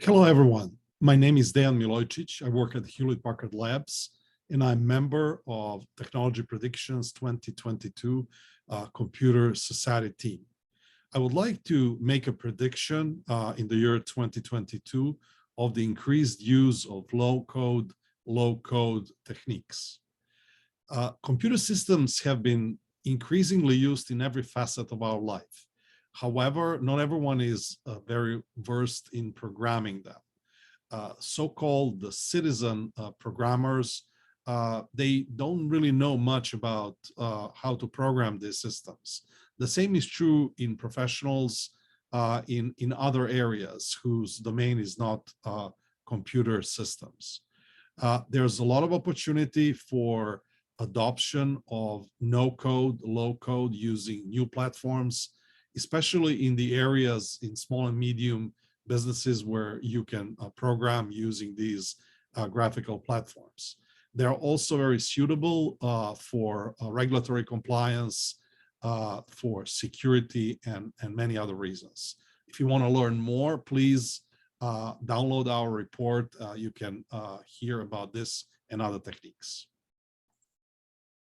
Hello, everyone. My name is Dejan Milojicic. I work at Hewlett-Packard Labs, and I'm a member of Technology Predictions 2022 Computer Society team. I would like to make a prediction in the year 2022 of the increased use of low-code techniques. Computer systems have been increasingly used in every facet of our life. However, not everyone is very versed in programming them. So-called the citizen programmers, they don't really know much about how to program these systems. The same is true in professionals in other areas whose domain is not computer systems. There's a lot of opportunity for adoption of no-code, low-code using new platforms, especially in the areas in small and medium businesses where you can program using these graphical platforms. They're also very suitable for regulatory compliance, for security, and many other reasons. If you want to learn more, please download our report. You can hear about this and other techniques.